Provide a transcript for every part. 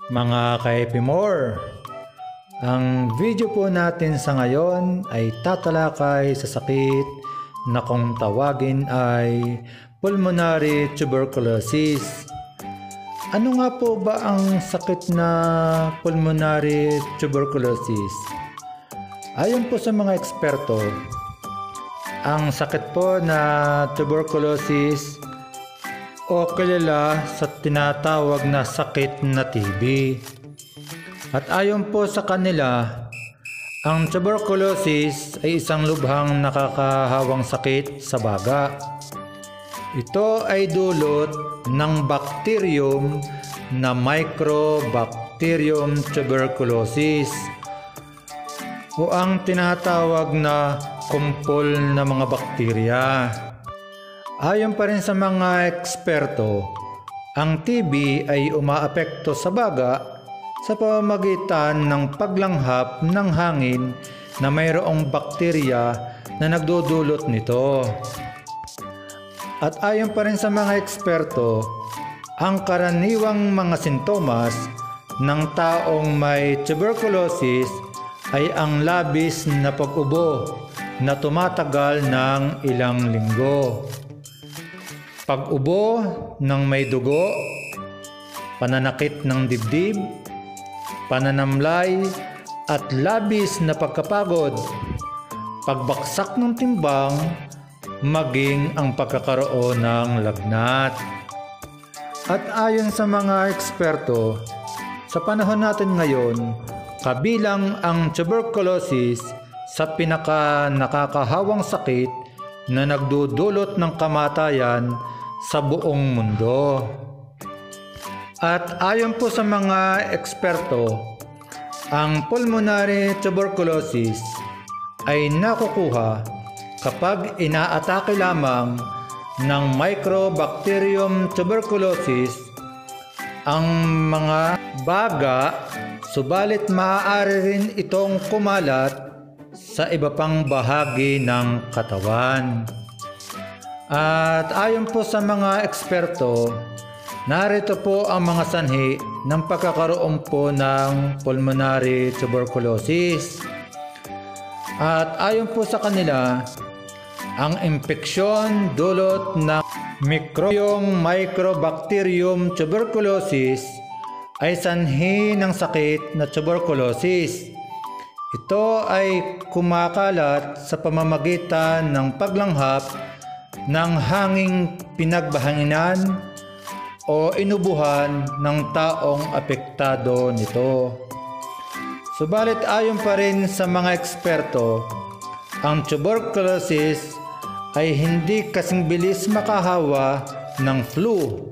Mga ka-Epimore, ang video po natin sa ngayon ay tatalakay sa sakit na kung tawagin ay pulmonary tuberculosis. Ano nga po ba ang sakit na pulmonary tuberculosis? Ayon po sa mga eksperto, ang sakit po na tuberculosis o kilala sa tinatawag na sakit na TB. At ayon po sa kanila, ang tuberculosis ay isang lubhang nakakahawang sakit sa baga. Ito ay dulot ng bakteryum na Mycobacterium tuberculosis o ang tinatawag na kumpol na mga bakterya. Ayon pa rin sa mga eksperto, ang TB ay umaapekto sa baga sa pamamagitan ng paglanghap ng hangin na mayroong bakterya na nagdudulot nito. At ayon pa rin sa mga eksperto, ang karaniwang mga sintomas ng taong may tuberculosis ay ang labis na pag-ubo na tumatagal ng ilang linggo, pag-ubo ng may dugo, pananakit ng dibdib, pananamlay at labis na pagkapagod, pagbaksak ng timbang, maging ang pagkakaroon ng lagnat. At ayon sa mga eksperto, sa panahon natin ngayon, kabilang ang tuberculosis sa pinaka nakakahawang sakit na nagdudulot ng kamatayan sa buong mundo. At ayon po sa mga eksperto, ang pulmonary tuberculosis ay nakukuha kapag inaatake lamang ng Mycobacterium tuberculosis ang mga baga, subalit maaari rin itong kumalat sa iba pang bahagi ng katawan. At ayon po sa mga eksperto, narito po ang mga sanhi ng pagkakaroon po ng pulmonary tuberculosis. At ayon po sa kanila, ang impeksyon dulot ng Mycobacterium tuberculosis ay sanhi ng sakit na tuberculosis. Ito ay kumakalat sa pamamagitan ng paglanghap ng hanging pinagbahanginan o inubuhan ng taong apektado nito. Subalit ayon pa rin sa mga eksperto, ang tuberculosis ay hindi kasing bilis makahawa ng flu.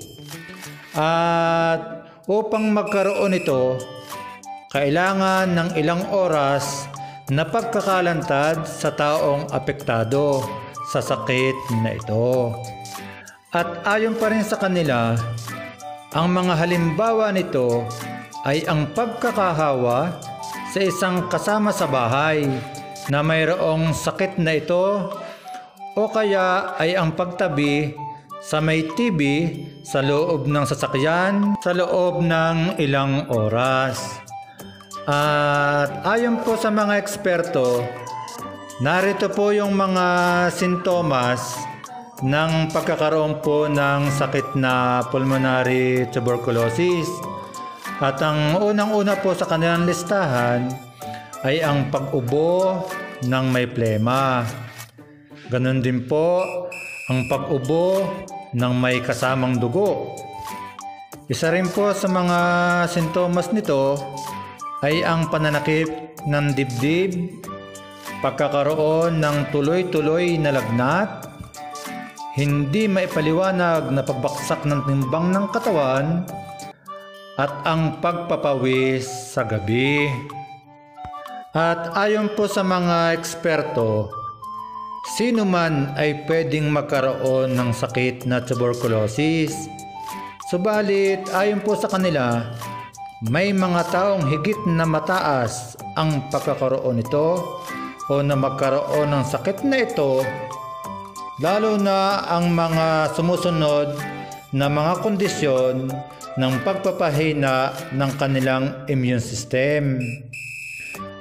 At upang magkaroon ito, kailangan ng ilang oras na pagkakalantad sa taong apektado sa sakit na ito. At ayon pa rin sa kanila, ang mga halimbawa nito ay ang pagkakahawa sa isang kasama sa bahay na mayroong sakit na ito, o kaya ay ang pagtabi sa may TB sa loob ng sasakyan sa loob ng ilang oras. At ayon po sa mga eksperto, narito po yung mga sintomas ng pagkakaroon po ng sakit na pulmonary tuberculosis. At ang unang-una po sa kanilang listahan ay ang pag-ubo ng may plema. Ganon din po ang pag-ubo ng may kasamang dugo. Isa rin po sa mga sintomas nito ay ang pananakit ng dibdib, pagkakaroon ng tuloy-tuloy na lagnat, hindi maipaliwanag na pagbaksak ng timbang ng katawan, at ang pagpapawis sa gabi. At ayon po sa mga eksperto, sino man ay pwedeng magkaroon ng sakit na tuberculosis. Subalit ayon po sa kanila, may mga taong higit na mataas ang pagkakaroon nito o na magkaroon ng sakit na ito, lalo na ang mga sumusunod na mga kondisyon ng pagpapahina ng kanilang immune system.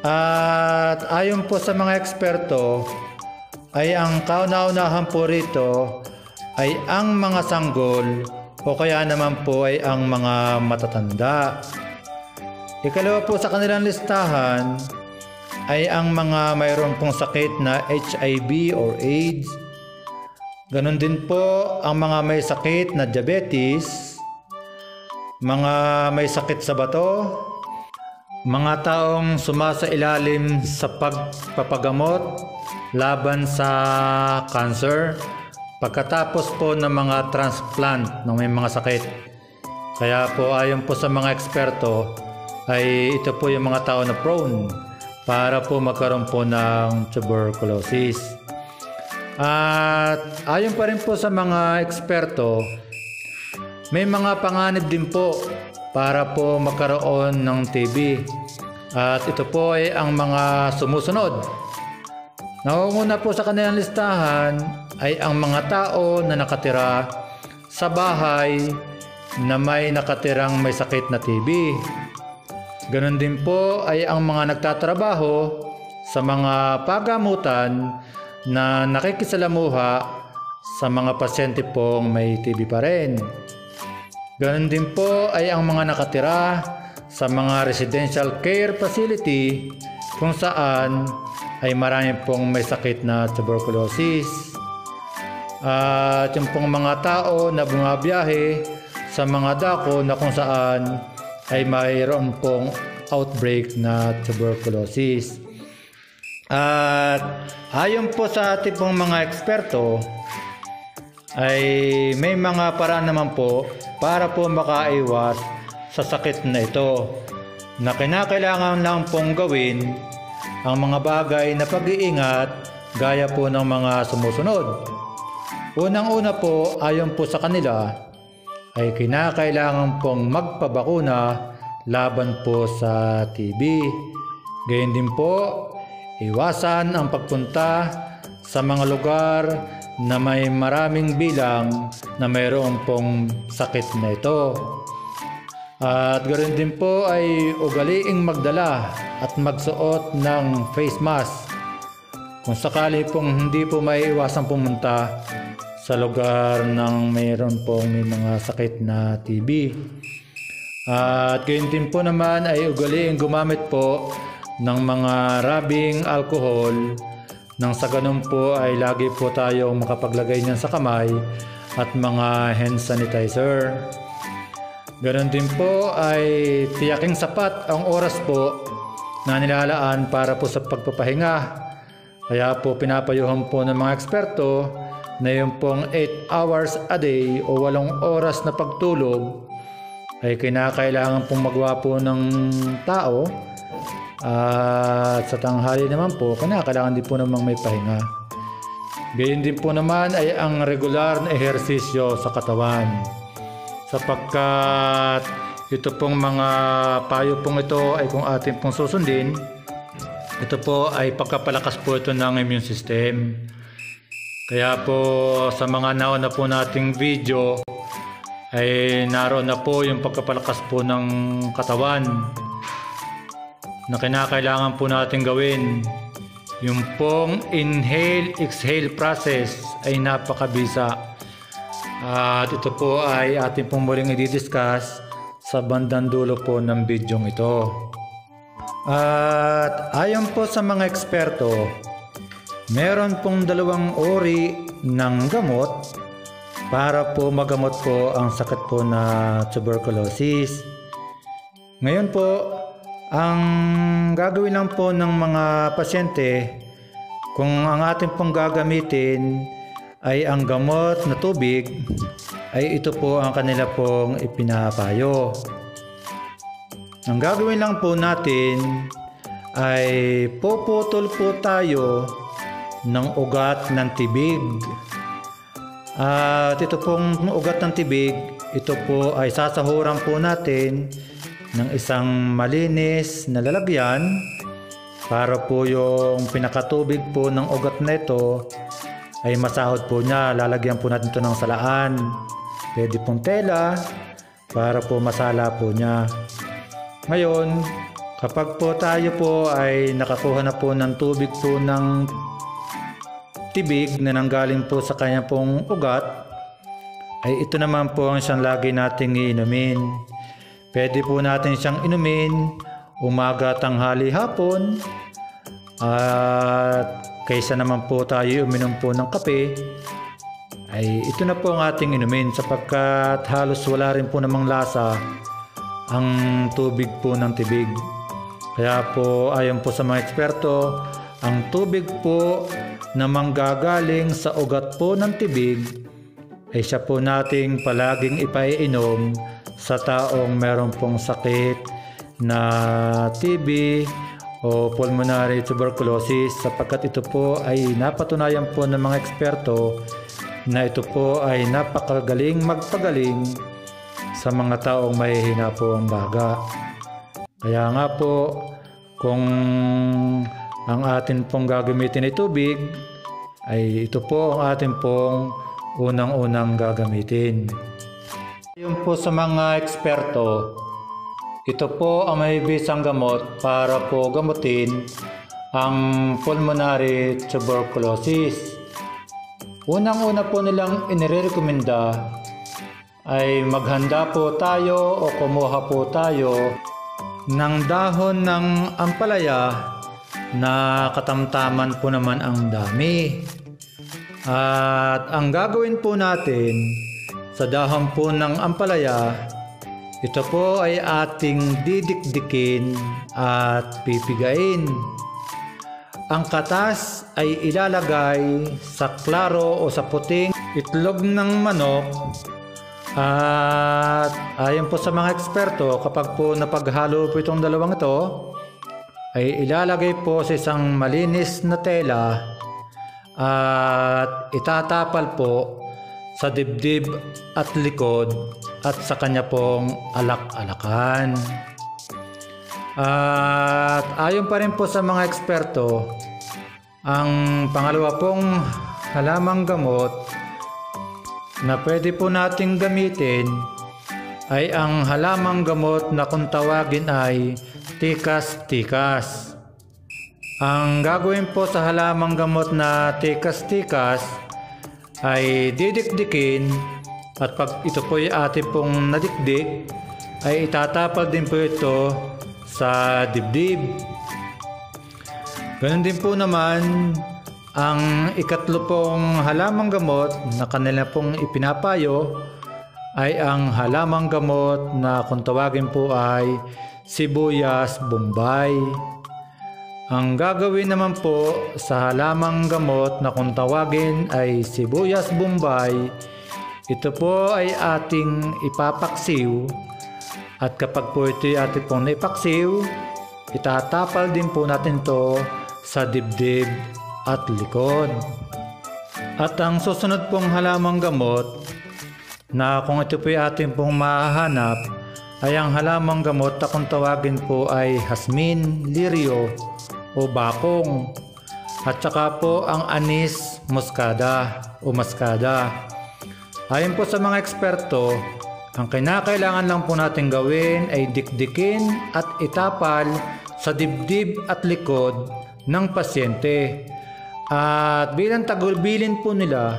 At ayon po sa mga eksperto, ay ang kauna-unahan po rito ay ang mga sanggol o kaya naman po ay ang mga matatanda. Ikalawa po sa kanilang listahan ay ang mga mayroon pong sakit na HIV or AIDS. Ganon din po ang mga may sakit na diabetes, mga may sakit sa bato, mga taong sumasailalim sa pagpapagamot laban sa cancer, pagkatapos po ng mga transplant ng may mga sakit. Kaya po ayon po sa mga eksperto ay ito po yung mga tao na prone para po magkaroon po ng tuberculosis. At ayon pa rin po sa mga eksperto, may mga panganib din po para po magkaroon ng TB. At ito po ay ang mga sumusunod. Naunguna po sa kanilang listahan ay ang mga tao na nakatira sa bahay na may nakatirang may sakit na TB. Ganon din po ay ang mga nagtatrabaho sa mga pagamutan na nakikisalamuha sa mga pasyente pong may TB pa rin. Ganon din po ay ang mga nakatira sa mga residential care facility kung saan ay marami pong may sakit na tuberculosis. At yung pong mga tao na bumabiyahe sa mga dako na kung saan ay mayroon pong outbreak na tuberculosis. At ayon po sa ating pong mga eksperto ay may mga paraan naman po para po makaiwas sa sakit na ito na kinakailangan lang pong gawin ang mga bagay na pag-iingat gaya po ng mga sumusunod. Unang-una po ayon po sa kanila ay kinakailangan pong magpabakuna laban po sa TB. Gayon din po, iwasan ang pagpunta sa mga lugar na may maraming bilang na mayroon pong sakit na ito. At ganoon din po ay ugaliing magdala at magsuot ng face mask kung sakali pong hindi po maiiwasang pumunta sa lugar ng mayroon pong may mga sakit na TB. At gayon din po naman ay ugaliing gumamit po ng mga rubbing alcohol nang sa ganun po ay lagi po tayong makapaglagay niyan sa kamay at mga hand sanitizer. Ganon din po ay tiyaking sapat ang oras po na nilalaan para po sa pagpapahinga. Kaya po pinapayuhan po ng mga eksperto na yung pong 8 hours a day o 8 oras na pagtulog ay kinakailangan pong magawa po ng tao. At sa tanghali naman po, kailangan din po namang may pahinga. Gayon din po naman ay ang regular na ehersisyo sa katawan. Sapagkat ito pong mga payo pong ito ay kung ating pong susundin, ito po ay pagkapalakas po ito ng immune system. Kaya po sa mga nauna po nating video ay naroon na po yung pagkapalakas po ng katawan na kinakailangan po natin gawin. Yung pong inhale-exhale process ay napakabisa. At ito po ay ating pong muling i-discuss sa bandang dulo po ng bidyong ito. At ayon po sa mga eksperto, meron pong 2 uri ng gamot para po magamot po ang sakit po na tuberculosis. Ngayon po, ang gagawin lang po ng mga pasyente kung ang ating pong gagamitin ay ang gamot na tubig, ay ito po ang kanila pong ipinapayo. Ang gagawin lang po natin ay puputol po tayo ng ugat ng tibig. At ito pong ugat ng tibig, ito po ay sasahuran po natin ng isang malinis na lalagyan para po yung pinakatubig po ng ugat na ito ay masahod po niya. Lalagyan po natin ito ng salaan. Pwede pong tela, para po masala po niya. Ngayon, kapag po tayo po ay nakakuha na po ng tubig po ng tibig na nanggaling po sa kanya pong ugat, ay ito naman po ang siyang lagi nating iinumin. Pwede po natin siyang inumin umaga, tanghali, hapon. At kaysa naman po tayo uminom po ng kape, ay ito na po ang ating inumin sapagkat halos wala rin po namang lasa ang tubig po ng tibig. Kaya po ayon po sa mga eksperto, ang tubig po na manggagaling sa ugat po ng tibig ay siya po nating palaging ipaiinom sa taong meron pong sakit na TB o pulmonary tuberculosis, sapagkat ito po ay napatunayan po ng mga eksperto na ito po ay napakagaling magpagaling sa mga taong mahihina po ang baga. Kaya nga po, kung ang atin pong gagamitin ay tubig, ay ito po ang atin pong unang-unang gagamitin. Ayon po sa mga eksperto, ito po ang may bisang gamot para po gamutin ang pulmonary tuberculosis. Unang-una po nilang inirekomenda ay maghanda po tayo o kumuha po tayo ng dahon ng ampalaya na katamtaman po naman ang dami. At ang gagawin po natin sa dahon po ng ampalaya, ito po ay ating didikdikin at pipigain. Ang katas ay ilalagay sa klaro o sa puting itlog ng manok. At ayon po sa mga eksperto, kapag po napaghalo po itong dalawang ito, ay ilalagay po sa isang malinis na tela at itatapal po sa dibdib at likod at sa kanya pong alak-alakan. At ayon pa rin po sa mga eksperto, ang pangalawa pong halamang gamot na pwede po nating gamitin ay ang halamang gamot na kung tawagin ay tikas-tikas. Ang gagawin po sa halamang gamot na tikas-tikas ay didikdikin, at pag ito po ay atin pong nadikdik, ay itatapal din po ito sa dibdib. Ganun din po naman ang ikatlo pong halamang gamot na kanila pong ipinapayo ay ang halamang gamot na kung tawagin po ay sibuyas bombay. Ang gagawin naman po sa halamang gamot na kung tawagin ay sibuyas bombay, ito po ay ating ipapaksiw, at kapag po ito ay ating pong naipaksiw, itatapal din po natin to sa dibdib at likod. At ang susunod pong halamang gamot na kung ito po ay ating pong mahahanap ay ang halamang gamot na kung tawagin po ay hasmin, lirio o bakong, at saka po ang anis moscada o maskada. Ayon po sa mga eksperto, ang kinakailangan lang po natin gawin ay dikdikin at itapal sa dibdib at likod ng pasyente. At bilang tagulbilin po nila,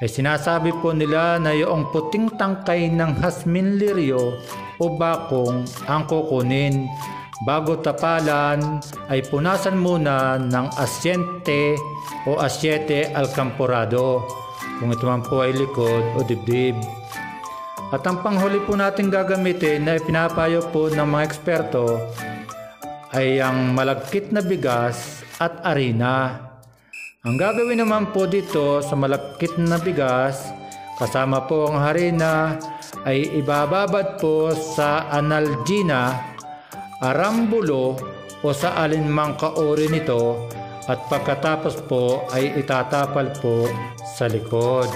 ay sinasabi po nila na yung puting tangkay ng hasmin lirio o bakong ang kukunin. Bago tapalan ay punasan muna ng asyente o asyete alcamporado, kung ito man po ay likod o dibdib. At ang panghuli po natin gagamitin na ipinapayo po ng mga eksperto ay ang malagkit na bigas at arena. Ang gagawin naman po dito sa malagkit na bigas kasama po ang harina ay ibababad po sa analgina, arambulo o sa alinmang kauri nito, at pagkatapos po ay itatapal po sa likod.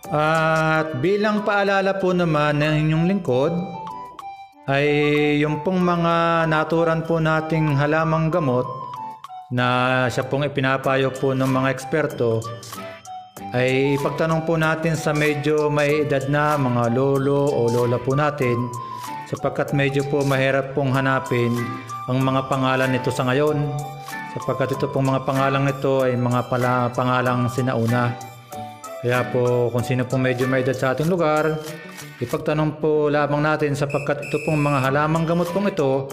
At bilang paalala po naman ng inyong lingkod ay yung pong mga naturan po nating halamang gamot na siya pong ipinapayo po ng mga eksperto ay ipagtanong po natin sa medyo may edad na mga lolo o lola po natin, sapagkat medyo po mahirap pong hanapin ang mga pangalan nito sa ngayon, sapagkat ito pong mga pangalan nito ay mga pangalang sinauna. Kaya po kung sino pong medyo may edad sa ating lugar, ipagtanong po lamang natin, sapagkat ito pong mga halamang gamot pong ito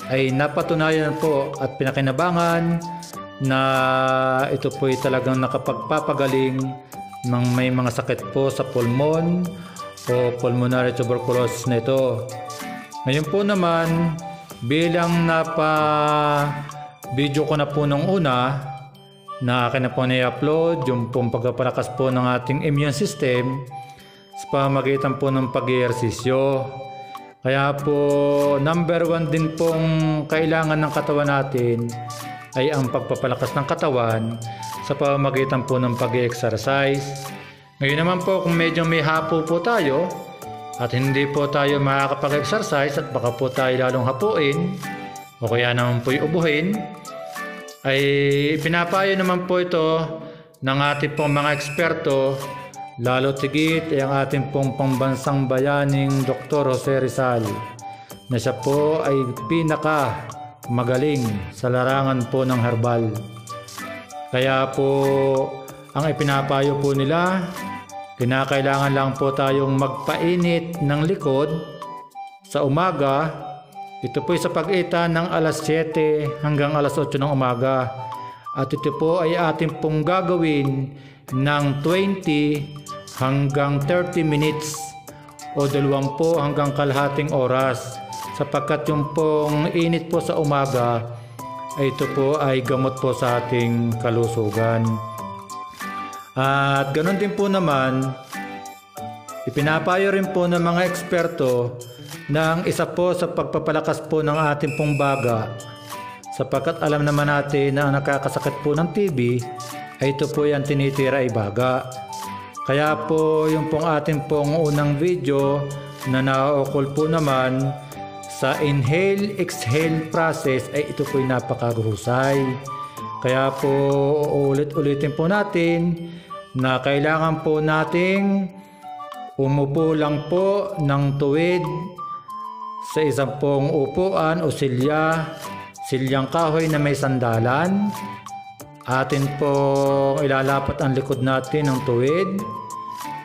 ay napatunayan po at pinakinabangan na ito po ay talagang nakapagpapagaling ng may mga sakit po sa pulmon o pulmonary tuberculosis na ito. Ngayon po naman, bilang video ko na po nung una na akin na po na-upload yung pong pagpapalakas po ng ating immune system sa pamamagitan po ng pag-ehersisyo. Kaya po number 1 din pong kailangan ng katawan natin ay ang pagpapalakas ng katawan sa pamamagitan po ng pag-exercise. Ngayon naman po kung medyo may hapo po tayo at hindi po tayo makakapag-exercise at baka po tayo lalong hapuin o kaya naman po ubuhin, ay pinapayo naman po ito ng ating pong mga eksperto, lalo tigit ay ang ating pong pambansang bayaning Dr. Jose Rizal, na siya po ay pinaka magaling sa larangan po ng herbal. Kaya po ang ipinapayo po nila, kinakailangan lang po tayong magpainit ng likod sa umaga. Ito po ay sa pagitan ng alas 7 hanggang alas 8 ng umaga. At ito po ay ating pong gagawin ng 20 hanggang 30 minutes o 20 hanggang kalahating oras, sapagkat yung pong init po sa umaga ay ito po ay gamot po sa ating kalusugan. At ganoon din po naman, ipinapayo rin po ng mga eksperto na ang isa po sa pagpapalakas po ng ating pong baga, sapagkat alam naman natin na ang nakakasakit po ng TB ay ito po yung tinitira ay baga. Kaya po yung pong ating pong unang video na na-ukol po naman sa inhale-exhale process ay ito po ay napakaguhusay. Kaya po ulit-ulitin po natin na kailangan po nating umupo lang po ng tuwid sa isang pong upuan o silyang kahoy na may sandalan. Atin pong ilalapat ang likod natin ng tuwid.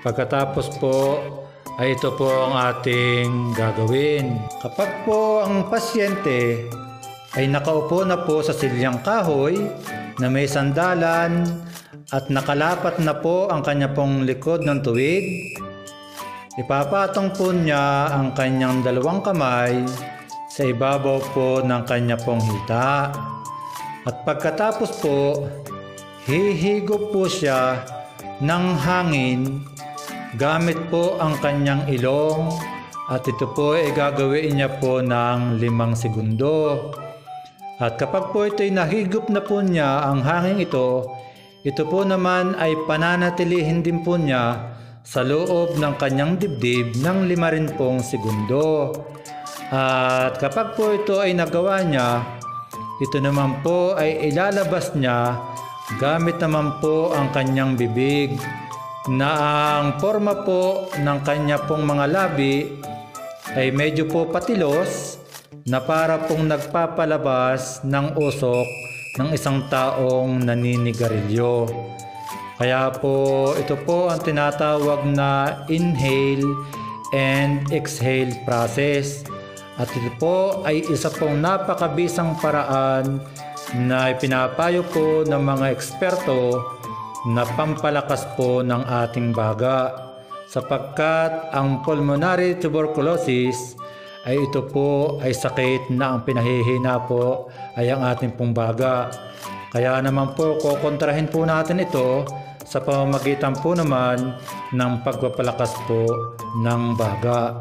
Pagkatapos po ay ito po ang ating gagawin. Kapag po ang pasyente ay nakaupo na po sa silyang kahoy na may sandalan at nakalapat na po ang kanya pong likod ng tuwid, ipapatong po niya ang kanyang dalawang kamay sa ibabaw po ng kanya pong hita. At pagkatapos po, hihigop po siya ng hangin gamit po ang kanyang ilong, at ito po ay gagawin niya po ng 5 segundo. At kapag po ito'y nahigop na po niya ang hangin ito po naman ay pananatilihin din po niya sa loob ng kanyang dibdib ng 5 rin pong segundo. At kapag po ito ay nagawa niya, ito naman po ay ilalabas niya gamit naman po ang kanyang bibig, na ang forma po ng kanya pong mga labi ay medyo po patilos, na para pong nagpapalabas ng usok ng isang taong naninigarilyo. Kaya po ito po ang tinatawag na inhale and exhale process. At ito po ay isa pong napakabisang paraan na ipinapayo po ng mga eksperto na pampalakas po ng ating baga, sapagkat ang pulmonary tuberculosis ay ito po ay sakit na ang pinahihina po ay ang ating pong baga. Kaya naman po kukontrahin po natin ito sa pamamagitan po naman ng pagpapalakas po ng baga.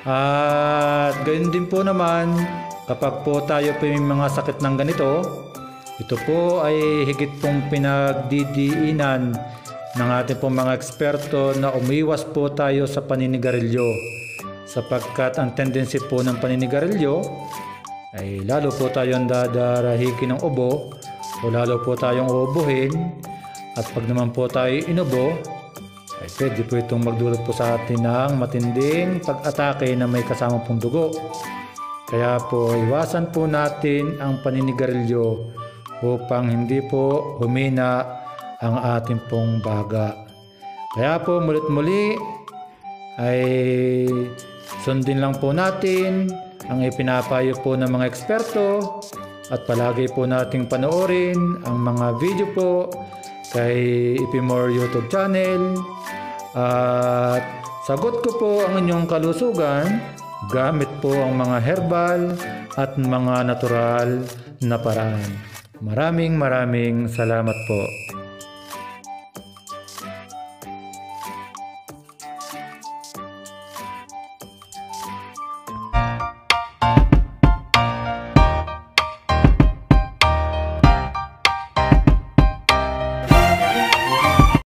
At gayon din po naman kapag po tayo po may mga sakit ng ganito, ito po ay higit pong pinagdidiinan ng ating pong mga eksperto na umiwas po tayo sa paninigarilyo, sapagkat ang tendency po ng paninigarilyo ay lalo po tayong dadarahikin ng ubo o lalo po tayong uubuhin, At pag naman po tayo inubo, ay pwede po itong magdulot po sa atin ng matinding pag-atake na may kasamang pong dugo. Kaya po iwasan po natin ang paninigarilyo upang hindi po humina ang ating pong baga. Kaya po mulit muli ay sundin lang po natin ang ipinapayo po ng mga eksperto at palagi po nating panoorin ang mga video po kay Ipimore YouTube channel. At sagot ko po ang inyong kalusugan gamit po ang mga herbal at mga natural na paraan. Maraming salamat po.